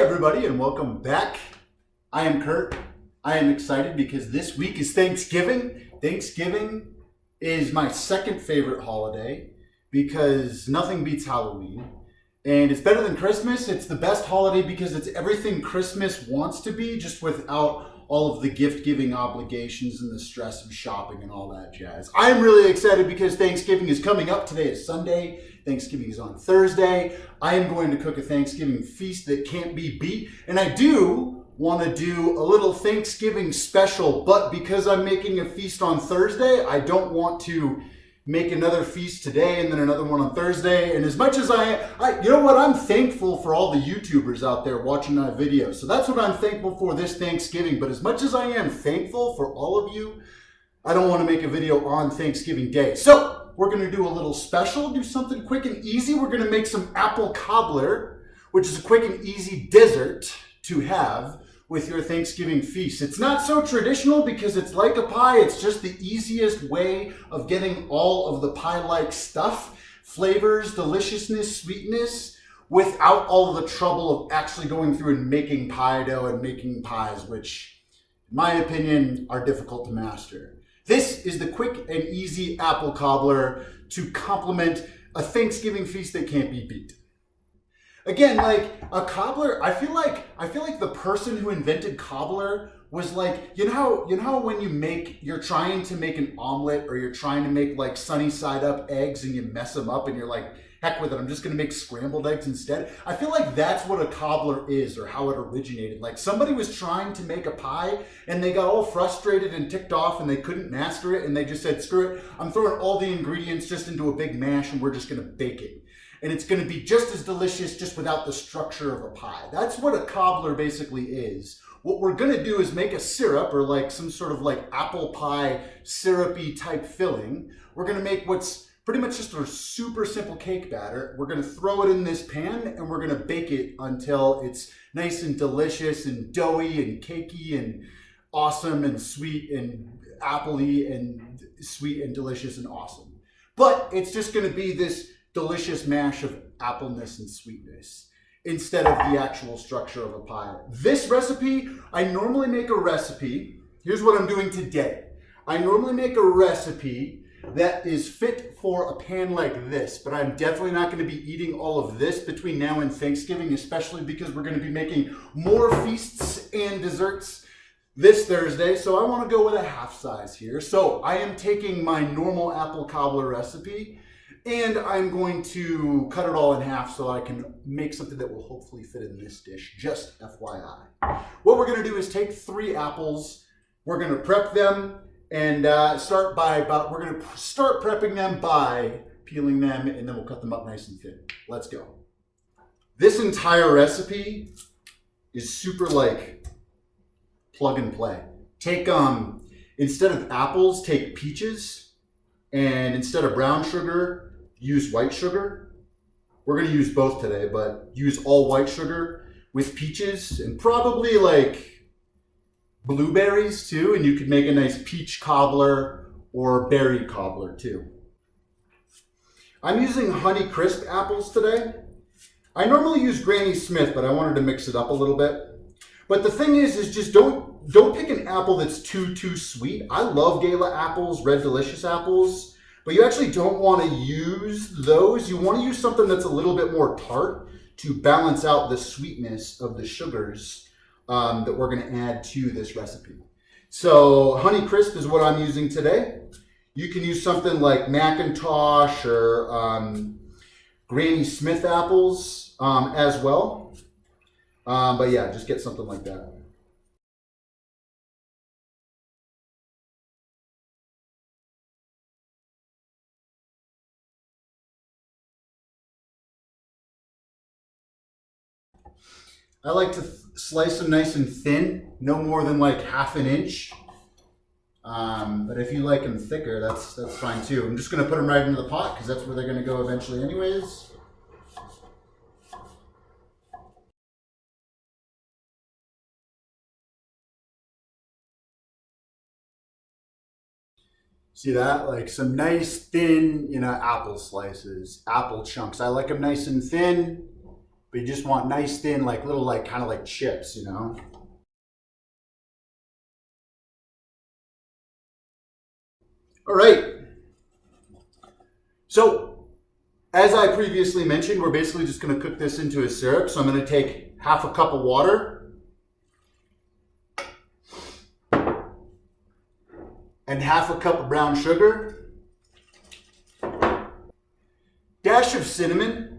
everybody, and welcome back. I am Kurt. I am excited because this week is Thanksgiving. Thanksgiving is my second favorite holiday because nothing beats Halloween. And it's better than Christmas. It's the best holiday because it's everything Christmas wants to be, just without all of the gift-giving obligations and the stress of shopping and all that jazz. I am really excited because Thanksgiving is coming up. Today is Sunday. Thanksgiving is on Thursday. I am going to cook a Thanksgiving feast that can't be beat. And I do want to do a little Thanksgiving special, but because I'm making a feast on Thursday, I don't want to make another feast today and then another one on Thursday. And as much as you know what, I'm thankful for all the YouTubers out there watching my videos. So that's what I'm thankful for this Thanksgiving. But as much as I am thankful for all of you, I don't want to make a video on Thanksgiving Day. So we're going to do a little special, do something quick and easy. We're going to make some apple cobbler, which is a quick and easy dessert to have with your Thanksgiving feast. It's not so traditional because it's like a pie. It's just the easiest way of getting all of the pie-like stuff, flavors, deliciousness, sweetness, without all of the trouble of actually going through and making pie dough and making pies, which, in my opinion, are difficult to master. This is the quick and easy apple cobbler to complement a Thanksgiving feast that can't be beat. Again, like a cobbler, I feel like the person who invented cobbler was like, you know how when you're trying to make an omelet or you're trying to make like sunny side up eggs and you mess them up and you're like, heck with it, I'm just gonna make scrambled eggs instead. I feel like that's what a cobbler is, or how it originated. Like somebody was trying to make a pie and they got all frustrated and ticked off and they couldn't master it and they just said, screw it, I'm throwing all the ingredients just into a big mash and we're just gonna bake it. And it's going to be just as delicious, just without the structure of a pie. That's what a cobbler basically is. What we're going to do is make a syrup, or like some sort of like apple pie syrupy type filling. We're going to make what's pretty much just a super simple cake batter. We're going to throw it in this pan and we're going to bake it until it's nice and delicious and doughy and cakey and awesome and sweet and appley and sweet and delicious and awesome. But it's just going to be this delicious mash of appleness and sweetness instead of the actual structure of a pie. This recipe, I normally make a recipe. Here's what I'm doing today. I normally make a recipe that is fit for a pan like this, but I'm definitely not going to be eating all of this between now and Thanksgiving, especially because we're going to be making more feasts and desserts this Thursday. So I want to go with a half size here. So I am taking my normal apple cobbler recipe and I'm going to cut it all in half so I can make something that will hopefully fit in this dish, just FYI. What we're going to do is take 3 apples. We're going to prep them and we're going to start prepping them by peeling them, and then we'll cut them up nice and thin. Let's go. This entire recipe is super like plug and play. Take, instead of apples, take peaches, and instead of brown sugar, use white sugar. We're going to use both today, but use all white sugar with peaches and probably like blueberries too. And you could make a nice peach cobbler or berry cobbler too. I'm using Honey Crisp apples today. I normally use Granny Smith, but I wanted to mix it up a little bit. But the thing is just don't pick an apple that's too sweet. I love Gala apples, Red Delicious apples. But you actually don't want to use those. You want to use something that's a little bit more tart to balance out the sweetness of the sugars that we're going to add to this recipe. So Honey Crisp is what I'm using today. You can use something like Macintosh or Granny Smith apples as well. But yeah, just get something like that. I like to slice them nice and thin, no more than like ½ an inch. But if you like them thicker, that's fine too. I'm just going to put them right into the pot because that's where they're going to go eventually anyways. See that? Like some nice thin, apple slices, apple chunks. I like them nice and thin but you just want nice thin, like little, like kind of like chips, you know? All right. So as I previously mentioned, we're basically just going to cook this into a syrup. So I'm going to take half a cup of water and half a cup of brown sugar, dash of cinnamon,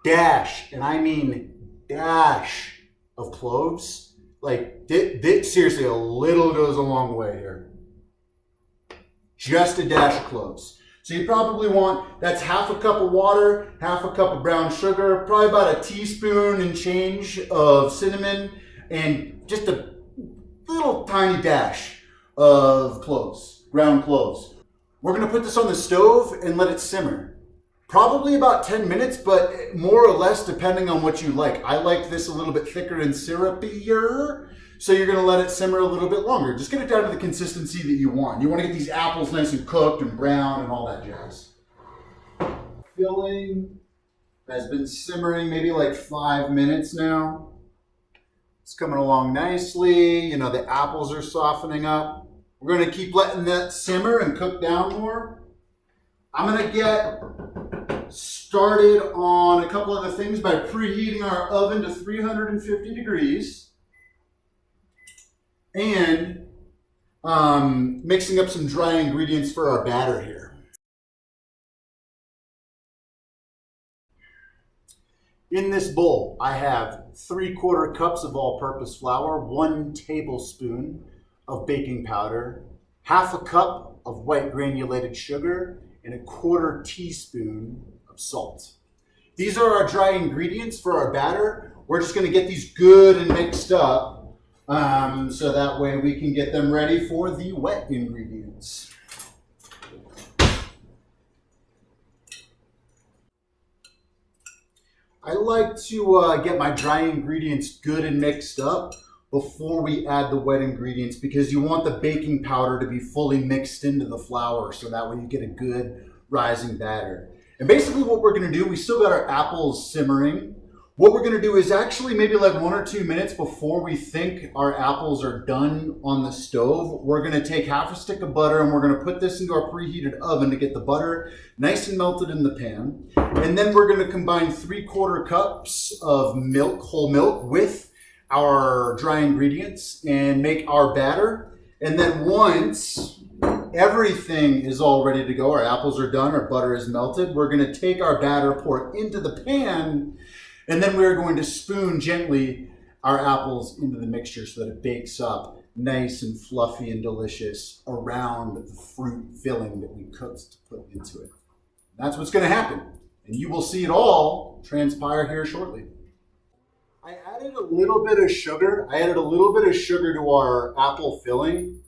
dash, and I mean dash of cloves. Like, seriously, a little goes a long way here. Just a dash of cloves. So you probably want, that's half a cup of water, half a cup of brown sugar, probably about a teaspoon and change of cinnamon, and just a little tiny dash of cloves, ground cloves. We're gonna put this on the stove and let it simmer. Probably about 10 minutes, but more or less depending on what you like. I like this a little bit thicker and syrupier, so you're gonna let it simmer a little bit longer. Just get it down to the consistency that you want. You wanna get these apples nice and cooked and brown and all that jazz. Filling has been simmering maybe like 5 minutes now. It's coming along nicely. You know, the apples are softening up. We're gonna keep letting that simmer and cook down more. I'm gonna get started on a couple other things by preheating our oven to 350 degrees and mixing up some dry ingredients for our batter here. In this bowl, I have 3/4 cups of all-purpose flour, 1 tablespoon of baking powder, half a cup of white granulated sugar, and 1/4 teaspoon of salt. These are our dry ingredients for our batter. We're just going to get these good and mixed up so that way we can get them ready for the wet ingredients. I like to get my dry ingredients good and mixed up before we add the wet ingredients, because you want the baking powder to be fully mixed into the flour so that way you get a good rising batter. And basically what we're going to do, we still got our apples simmering. What we're going to do is actually maybe like 1 or 2 minutes before we think our apples are done on the stove, we're going to take half a stick of butter and we're going to put this into our preheated oven to get the butter nice and melted in the pan. And then we're going to combine 3/4 cups of milk, whole milk, with our dry ingredients and make our batter. And then once everything is all ready to go, our apples are done, our butter is melted, we're going to take our batter, pour it into the pan, and then we're going to spoon gently our apples into the mixture so that it bakes up nice and fluffy and delicious around the fruit filling that we cooked to put into it. That's what's going to happen. And you will see it all transpire here shortly. I added a little bit of sugar. To our apple filling.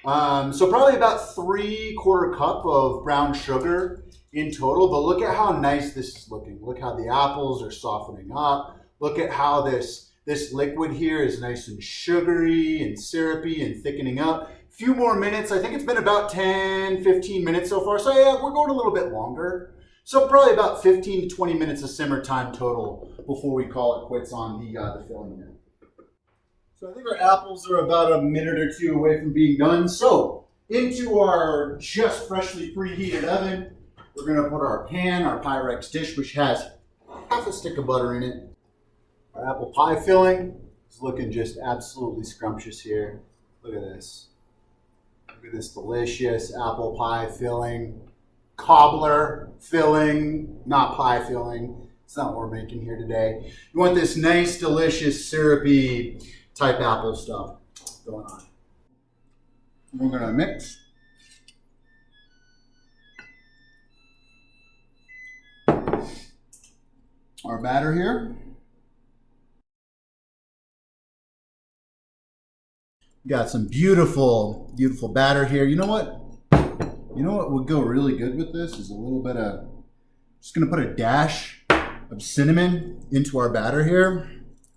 So probably about 3/4 cup of brown sugar in total, but look at how nice this is looking. Look how the apples are softening up. Look at how this liquid here is nice and sugary and syrupy and thickening up. A few more minutes. I think it's been about 10, 15 minutes so far. So yeah, we're going a little bit longer. So probably about 15 to 20 minutes of simmer time total before we call it quits on the filling here. So I think our apples are about a minute or 2 away from being done. So into our just freshly preheated oven, we're going to put our pan, our Pyrex dish, which has half a stick of butter in it. Our apple pie filling is looking just absolutely scrumptious here. Look at this. Look at this delicious apple pie filling. Cobbler filling, not pie filling. It's not what we're making here today. You want this nice, delicious, syrupy type apple stuff going on. We're going to mix. Our batter here. Got some beautiful, beautiful batter here. You know what? You know what would go really good with this is a little bit of, just gonna put a dash of cinnamon into our batter here.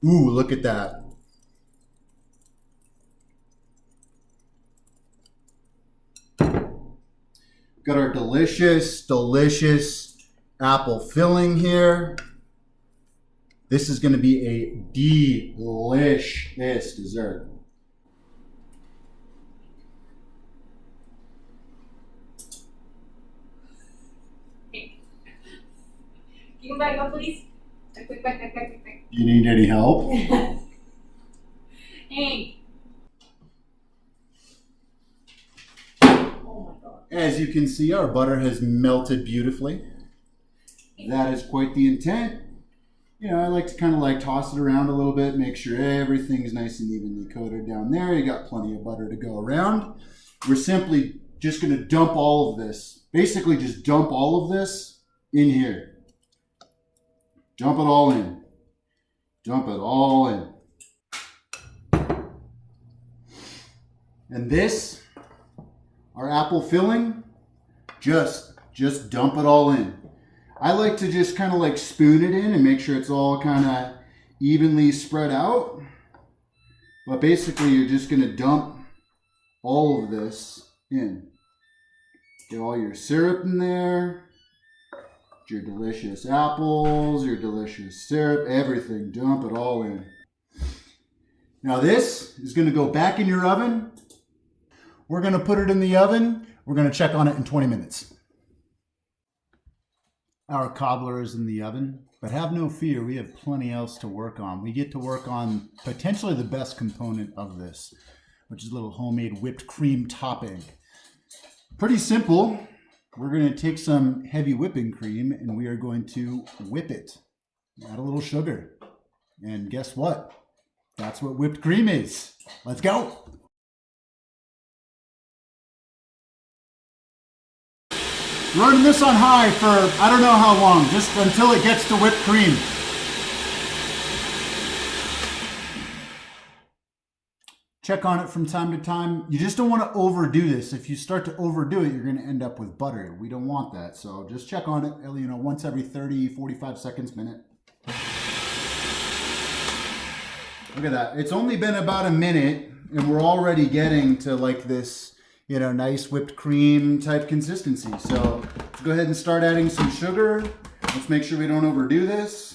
Ooh, look at that. Got our delicious, delicious apple filling here. This is going to be a delicious dessert. Can you back up, please? Back. You need any help? Hey. Oh my God. As you can see, our butter has melted beautifully. That is quite the intent. You know, I like to kind of like toss it around a little bit, make sure everything's nice and evenly coated down there. You got plenty of butter to go around. We're simply just going to dump all of this. Basically, just dump all of this in here. Dump it all in. Dump it all in. And this, our apple filling, just dump it all in. I like to just kind of like spoon it in and make sure it's all kind of evenly spread out. But basically, you're just going to dump all of this in. Get all your syrup in there, your delicious apples, your delicious syrup, everything. Dump it all in. Now this is going to go back in your oven. We're going to put it in the oven. We're going to check on it in 20 minutes. Our cobbler is in the oven, but have no fear, we have plenty else to work on. We get to work on potentially the best component of this, which is a little homemade whipped cream topping. Pretty simple. We're going to take some heavy whipping cream and we are going to whip it. Add a little sugar. And guess what? That's what whipped cream is. Let's go. Running this on high for I don't know how long, just until it gets to whipped cream. Check on it from time to time. You just don't want to overdo this. If you start to overdo it, you're going to end up with butter. We don't want that. So just check on it, you know, once every 30, 45 seconds, minute. Look at that. It's only been about a minute and we're already getting to like this, you know, nice whipped cream type consistency. So let's go ahead and start adding some sugar. Let's make sure we don't overdo this.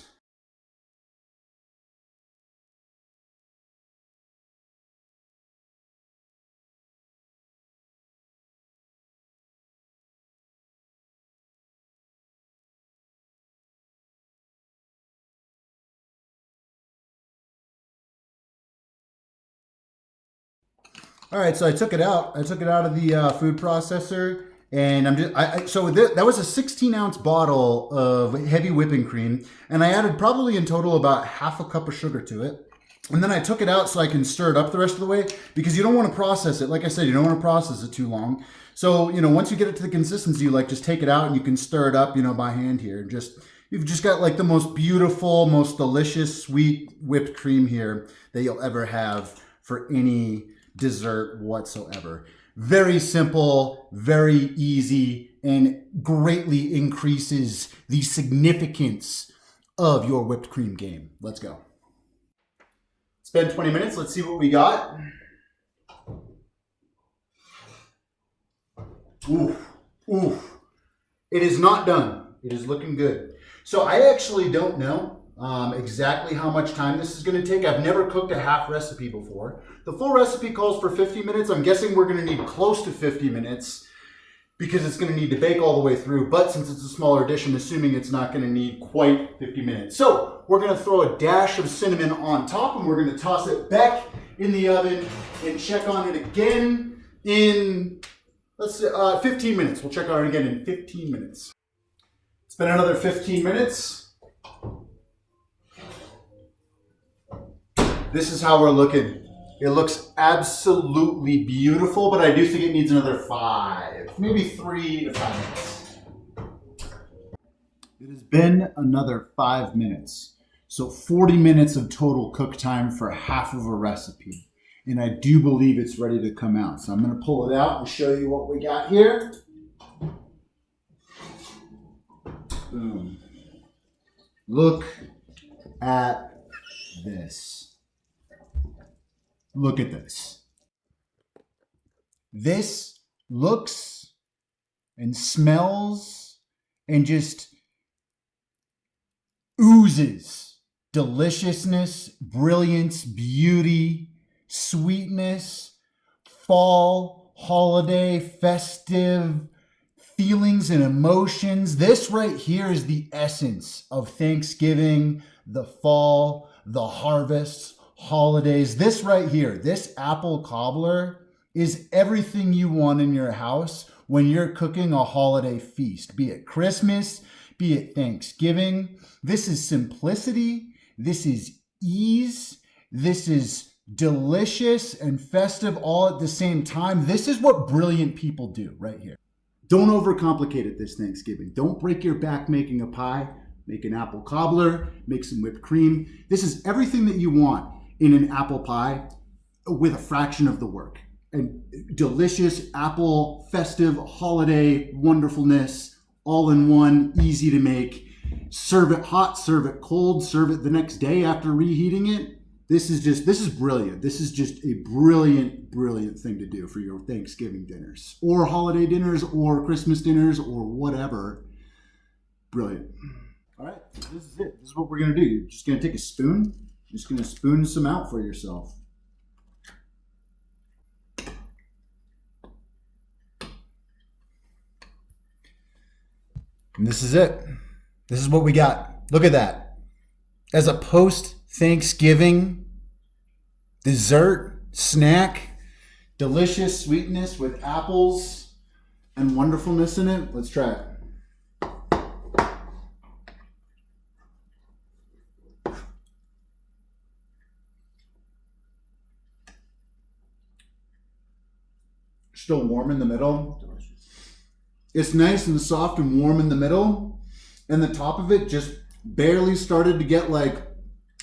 All right, so I took it out. I took it out of the food processor, and that was a 16-ounce bottle of heavy whipping cream, and I added probably in total about half a cup of sugar to it. And then I took it out so I can stir it up the rest of the way because you don't want to process it. Like I said, you don't want to process it too long. So, you know, once you get it to the consistency, you like just take it out and you can stir it up, you know, by hand here. You've just got like the most beautiful, most delicious, sweet whipped cream here that you'll ever have for any dessert whatsoever. Very simple, very easy, and greatly increases the significance of your whipped cream game. Let's go. It's been 20 minutes. Let's see what we got. Oof, oof. It is not done. It is looking good. So I actually don't know exactly how much time this is going to take. I've never cooked a half recipe before. The full recipe calls for 50 minutes. I'm guessing we're going to need close to 50 minutes because it's going to need to bake all the way through. But since it's a smaller dish, I'm assuming it's not going to need quite 50 minutes. So we're going to throw a dash of cinnamon on top and we're going to toss it back in the oven and check on it again in, let's say, 15 minutes. We'll check on it again in 15 minutes. It's been another 15 minutes. This is how we're looking. It looks absolutely beautiful, but I do think it needs another 5, maybe 3 to 5 minutes. It has been another 5 minutes. So 40 minutes of total cook time for half of a recipe. And I do believe it's ready to come out. So I'm going to pull it out and show you what we got here. Boom. Look at this. Look at this. This looks and smells and just oozes deliciousness, brilliance, beauty, sweetness, fall, holiday, festive feelings and emotions. This right here is the essence of Thanksgiving, the fall, the harvest, holidays. This right here, this apple cobbler is everything you want in your house when you're cooking a holiday feast, be it Christmas, be it Thanksgiving. This is simplicity. This is ease. This is delicious and festive all at the same time. This is what brilliant people do right here. Don't overcomplicate it this Thanksgiving. Don't break your back making a pie. Make an apple cobbler, make some whipped cream. This is everything that you want in an apple pie with a fraction of the work. And delicious apple, festive, holiday wonderfulness, all in one, easy to make. Serve it hot, serve it cold, serve it the next day after reheating it. This is brilliant. This is just a brilliant, brilliant thing to do for your Thanksgiving dinners or holiday dinners or Christmas dinners or whatever. Brilliant. All right, this is it. This is what we're going to do. You're just going to take a spoon. You're just going to spoon some out for yourself. And this is it. This is what we got. Look at that. As a post-Thanksgiving dessert, snack, delicious sweetness with apples and wonderfulness in it. Let's try it. Still warm in the middle. It's nice and soft and warm in the middle. And the top of it just barely started to get like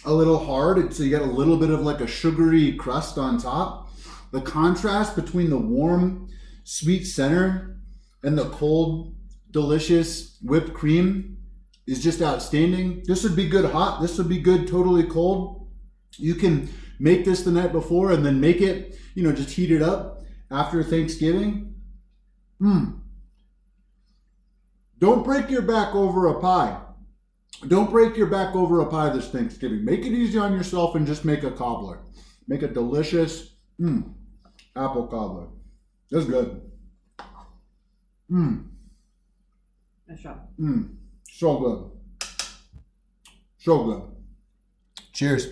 a little hard. So you got a little bit of like a sugary crust on top. The contrast between the warm, sweet center and the cold, delicious whipped cream is just outstanding. This would be good hot. This would be good totally cold. You can make this the night before and then make it, just heat it up after Thanksgiving. Don't break your back over a pie. Don't break your back over a pie this Thanksgiving. Make it easy on yourself and just make a cobbler. Make a delicious apple cobbler. That's good. Nice job. So good. So good. Cheers.